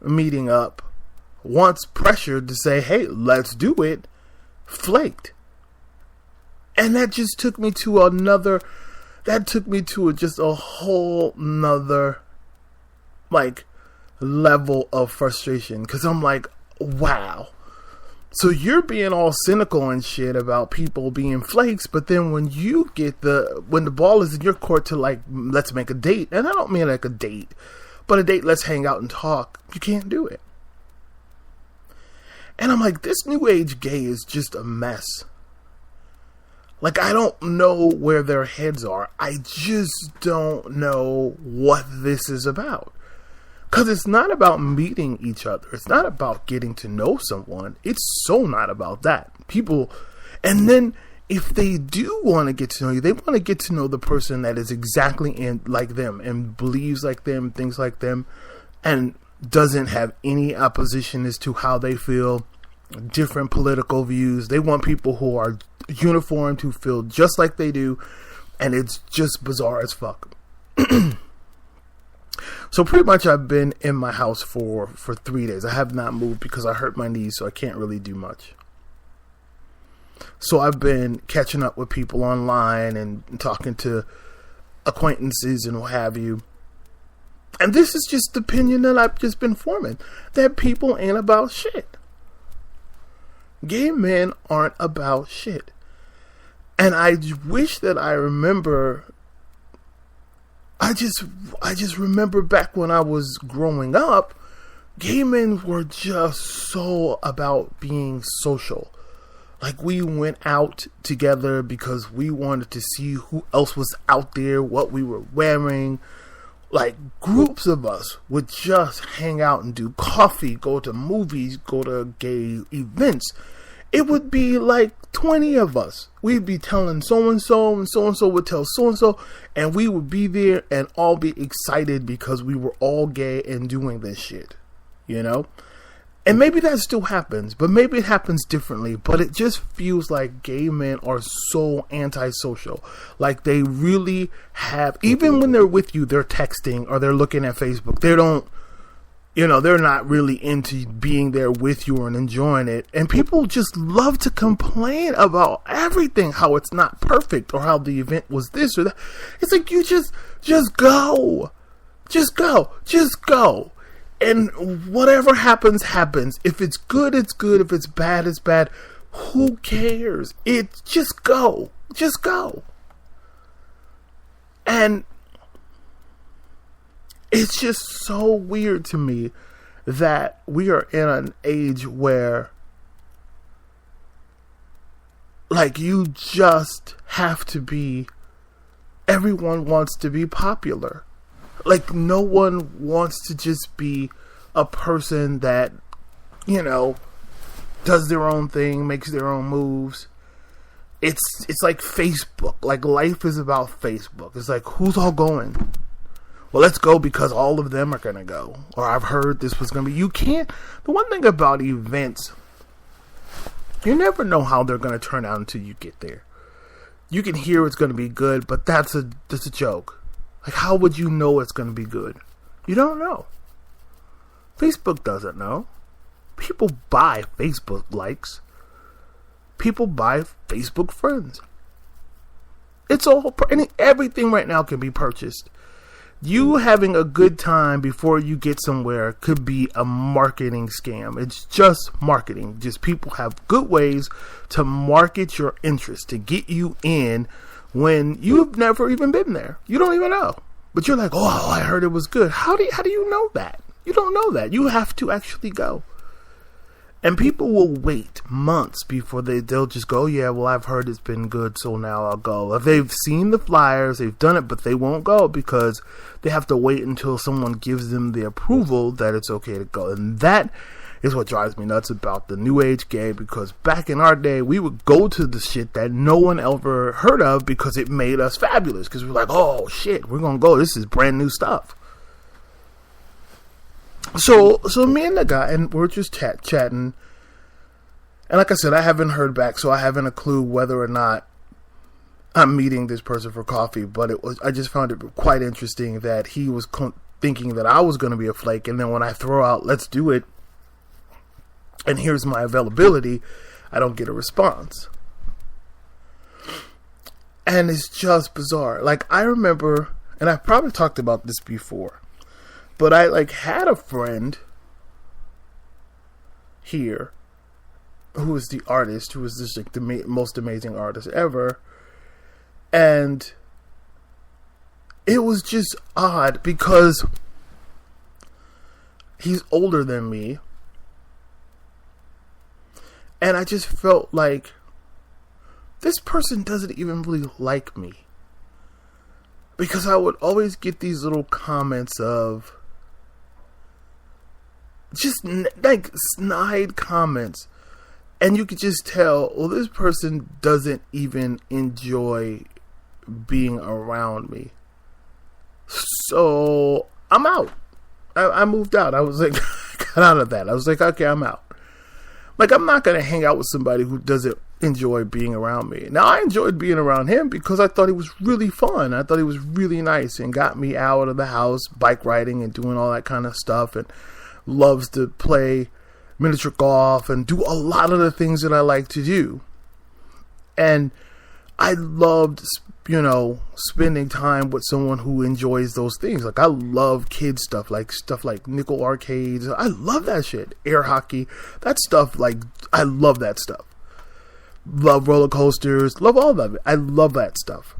meeting up, once pressured to say, hey, let's do it, flaked. And that just took me to just a whole nother, like, level of frustration. Because I'm like, wow. So you're being all cynical and shit about people being flakes, but then when the ball is in your court to, like, let's make a date, and I don't mean like a date, but a date, let's hang out and talk, you can't do it. And I'm like, this new age gay is just a mess. Like, I don't know where their heads are. I just don't know what this is about. Because it's not about meeting each other. It's not about getting to know someone. It's so not about that. People, and then if they do want to get to know you, they want to get to know the person that is exactly like them and believes like them, thinks like them, and doesn't have any opposition as to how they feel, different political views. They want people who are uniformed, who feel just like they do, and it's just bizarre as fuck. So pretty much I've been in my house for 3 days. I have not moved because I hurt my knees, so I can't really do much. So I've been catching up with people online and talking to acquaintances and what have you. And this is just the opinion that I've just been forming, that people ain't about shit. Gay men aren't about shit. And I wish that I remember... I just remember back when I was growing up, gay men were just so about being social. Like, we went out together because we wanted to see who else was out there, what we were wearing. Like, groups of us would just hang out and do coffee, go to movies, go to gay events. It would be like 20 of us. We'd be telling so-and-so, and so-and-so would tell so-and-so, and we would be there and all be excited because we were all gay and doing this shit, you know? And maybe that still happens, but maybe it happens differently, but it just feels like gay men are so antisocial. Like, they really have, even when they're with you, they're texting or they're looking at Facebook. They don't, they're not really into being there with you and enjoying it. And people just love to complain about everything, how it's not perfect or how the event was this or that. It's like, you just go. Just go. And whatever happens, happens. If it's good, it's good. If it's bad, it's bad. Who cares? Just go. Just go. And it's just so weird to me that we are in an age where, like, you just have to be, everyone wants to be popular. Like, no one wants to just be a person that, does their own thing, makes their own moves. It's like Facebook. Like, life is about Facebook. It's like, who's all going? Well, let's go because all of them are going to go. Or I've heard this was going to be. You can't. The one thing about events, you never know how they're going to turn out until you get there. You can hear it's going to be good, but that's a joke. Like, how would you know it's going to be good? You don't know. Facebook doesn't know. People buy Facebook likes. People buy Facebook friends. It's all, everything right now can be purchased. You having a good time before you get somewhere could be a marketing scam. It's just marketing. Just people have good ways to market your interest, to get you in when you've never even been there. You don't even know. But you're like, oh, I heard it was good. How do you know that? You don't know that. You have to actually go. And people will wait months before they'll just go, yeah, well, I've heard it's been good, so now I'll go. If they've seen the flyers, they've done it, but they won't go because they have to wait until someone gives them the approval that it's okay to go. And that is what drives me nuts about the new age gay, because back in our day, we would go to the shit that no one ever heard of because it made us fabulous. Because we're like, oh, shit, we're going to go. This is brand new stuff. So me and the guy, and we're just chatting, and like I said, I haven't heard back, so I haven't a clue whether or not I'm meeting this person for coffee, but I just found it quite interesting that he was thinking that I was going to be a flake, and then when I throw out, let's do it, and here's my availability, I don't get a response. And it's just bizarre. Like, I remember, and I've probably talked about this before, but I, like, had a friend here who was the artist, who was just, like, the most amazing artist ever, and it was just odd because he's older than me, and I just felt like this person doesn't even really like me, because I would always get these little comments of just like snide comments, and you could just tell, well, this person doesn't even enjoy being around me. So I'm out. I moved out. I was like, got out of that. I was like, okay, I'm out. Like, I'm not going to hang out with somebody who doesn't enjoy being around me. Now, I enjoyed being around him because I thought he was really fun. I thought he was really nice and got me out of the house, bike riding and doing all that kind of stuff, and loves to play miniature golf and do a lot of the things that I like to do. And I loved, spending time with someone who enjoys those things. Like, I love kid stuff like nickel arcades. I love that shit. Air hockey, that stuff. Like, I love that stuff. Love roller coasters. Love all of it. I love that stuff.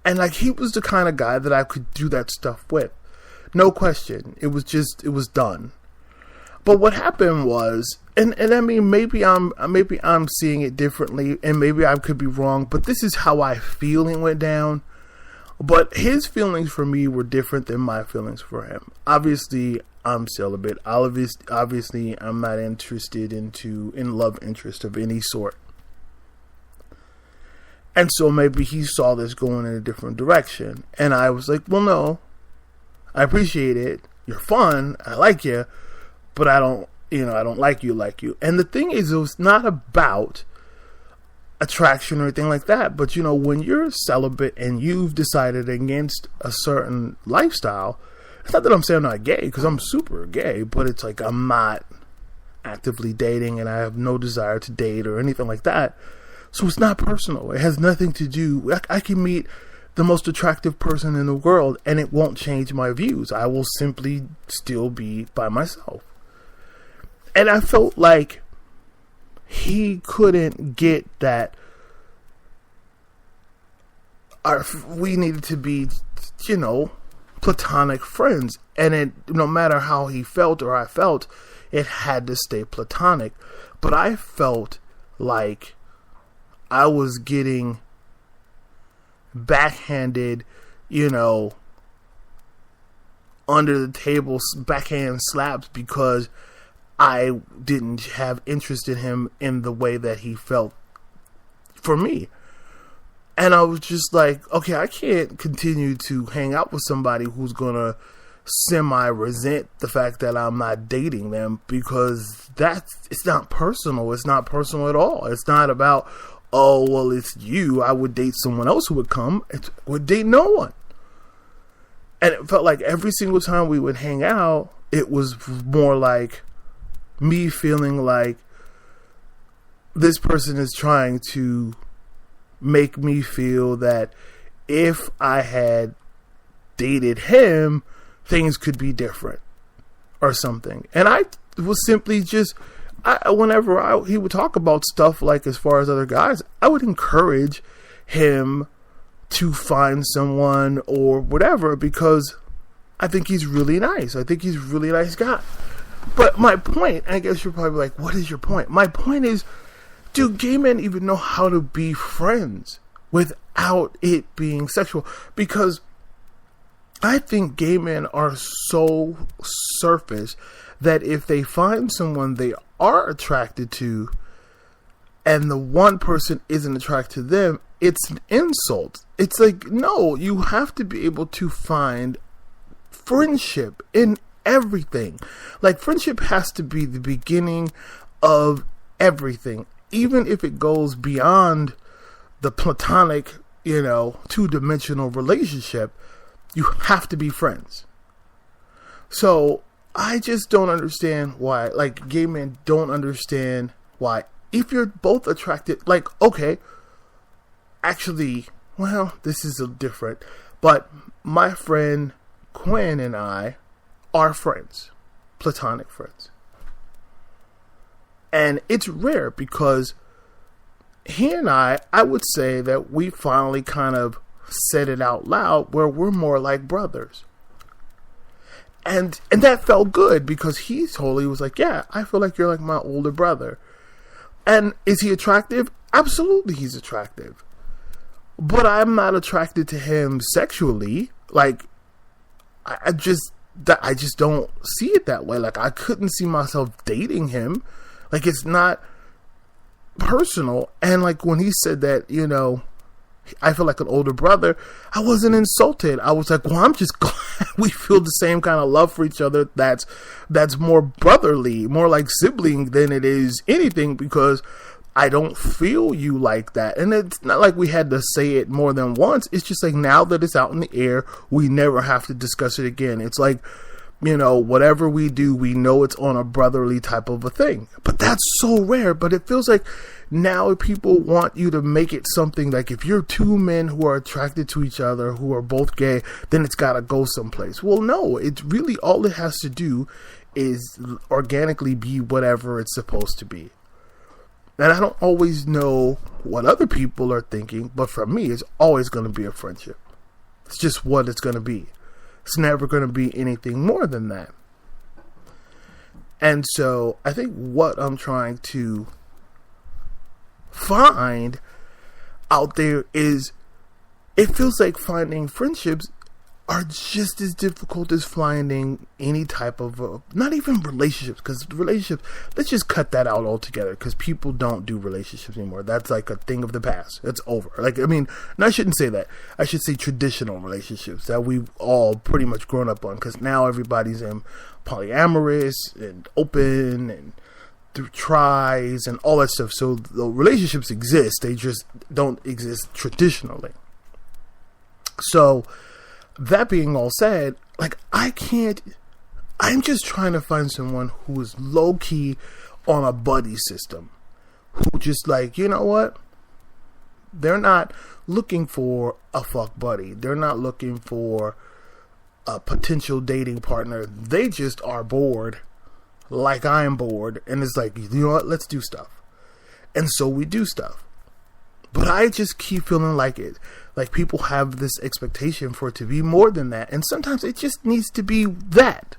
And like, he was the kind of guy that I could do that stuff with. No question. It was done. But what happened was, and I mean, maybe I'm seeing it differently, and maybe I could be wrong, but this is how I feel it went down. But his feelings for me were different than my feelings for him. Obviously, I'm celibate. Obviously, I'm not interested in love interest of any sort. And so maybe he saw this going in a different direction. And I was like, well, no, I appreciate it. You're fun. I like you. But I don't like you. And the thing is, it was not about attraction or anything like that. But, when you're celibate and you've decided against a certain lifestyle, it's not that I'm saying I'm not gay, because I'm super gay, but it's like I'm not actively dating and I have no desire to date or anything like that. So it's not personal. It has nothing to do. I can meet the most attractive person in the world and it won't change my views. I will simply still be by myself. And I felt like he couldn't get that we needed to be, platonic friends. And no matter how he felt or I felt, it had to stay platonic. But I felt like I was getting backhanded, under the table backhand slaps because I didn't have interest in him in the way that he felt for me. And I was just like, okay, I can't continue to hang out with somebody who's going to semi-resent the fact that I'm not dating them, because it's not personal. It's not personal at all. It's not about, oh, well, it's you. I would date someone else who would come. It would date no one. And it felt like every single time we would hang out, it was more like me feeling like this person is trying to make me feel that if I had dated him, things could be different or something. And I was simply just, whenever he would talk about stuff like as far as other guys, I would encourage him to find someone or whatever, because I think he's really nice. I think he's a really nice guy. But my point, I guess you're probably like, what is your point? My point is, do gay men even know how to be friends without it being sexual? Because I think gay men are so surface that if they find someone they are attracted to and the one person isn't attracted to them, it's an insult. It's like, no, you have to be able to find friendship in everything. Like, friendship has to be the beginning of everything, even if it goes beyond the platonic, two-dimensional relationship. You have to be friends. So I just don't understand why, like, gay men don't understand why, if you're both attracted, like, okay, actually, well, this is a different, but my friend Quinn and I are friends, platonic friends. And it's rare because he and I would say that we finally kind of said it out loud where we're more like brothers. And that felt good because he totally was like, yeah, I feel like you're like my older brother. And is he attractive? Absolutely he's attractive. But I'm not attracted to him sexually. Like, I just don't see it that way. Like, I couldn't see myself dating him. Like, it's not personal. And like when he said that, you know, I feel like an older brother, I wasn't insulted. I was like, well, I'm just glad we feel the same kind of love for each other that's more brotherly, more like sibling than it is anything, because I don't feel you like that. And it's not like we had to say it more than once. It's just like, now that it's out in the air, we never have to discuss it again. It's like, you know, whatever we do, we know it's on a brotherly type of a thing. But that's so rare. But it feels like now people want you to make it something like, if you're two men who are attracted to each other, who are both gay, then it's got to go someplace. Well, no, it's really all it has to do is organically be whatever it's supposed to be. And I don't always know what other people are thinking, but for me, it's always going to be a friendship. It's just what it's going to be. It's never going to be anything more than that. And so I think what I'm trying to find out there is, it feels like finding friendships are just as difficult as finding any type of, not even relationships, because relationships, let's just cut that out altogether, because people don't do relationships anymore. That's like a thing of the past. It's over. Like, I mean, no, I shouldn't say that. I should say traditional relationships that we've all pretty much grown up on, because now everybody's in polyamorous and open and through tries and all that stuff. So the relationships exist. They just don't exist traditionally. So that being all said, like, I'm just trying to find someone who is low-key on a buddy system. Who just like, you know what? They're not looking for a fuck buddy. They're not looking for a potential dating partner. They just are bored, like I'm bored. And it's like, you know what? Let's do stuff. And so we do stuff. But I just keep feeling like it. Like, people have this expectation for it to be more than that. And sometimes it just needs to be that.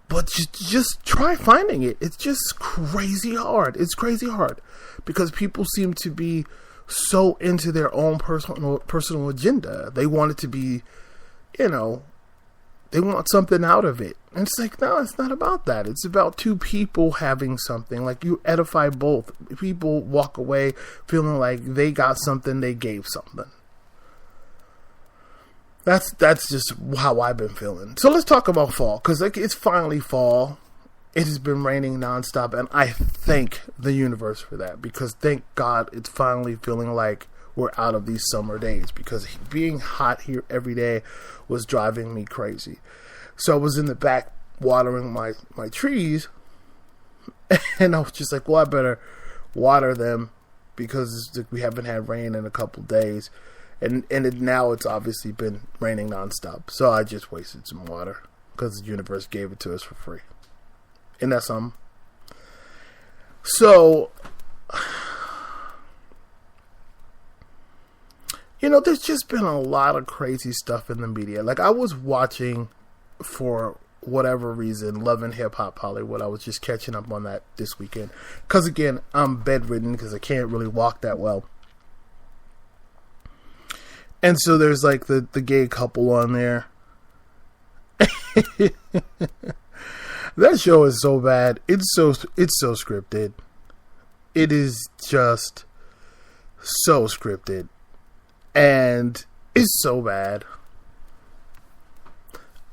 But just try finding it. It's just crazy hard. It's crazy hard. Because people seem to be so into their own personal agenda. They want it to be, you know, they want something out of it. And it's like, no, it's not about that. It's about two people having something. Like, you edify both. People walk away feeling like they got something, they gave something. That's just how I've been feeling. So let's talk about fall, because like, it's finally fall. It has been raining nonstop, and I thank the universe for that, because thank God it's finally feeling like we're out of these summer days, because being hot here every day was driving me crazy. So I was in the back watering my trees, and I was just like, well, I better water them, because we haven't had rain in a couple days, and now it's obviously been raining nonstop. So I just wasted some water, because the universe gave it to us for free. And that's something. So, you know, there's just been a lot of crazy stuff in the media. Like, I was watching, for whatever reason, Love and Hip Hop Hollywood. I was just catching up on that this weekend. Because, again, I'm bedridden because I can't really walk that well. And so there's, like, the gay couple on there. That show is so bad. It's so scripted. It is just so scripted. And it's so bad.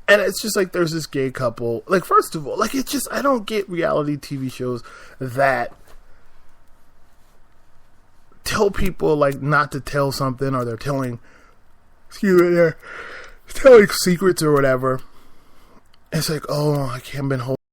And it's just like, there's this gay couple. Like, first of all, like, it's just, I don't get reality TV shows that tell people, like, not to tell something, or they're telling secrets or whatever. It's like, oh, I can't been holding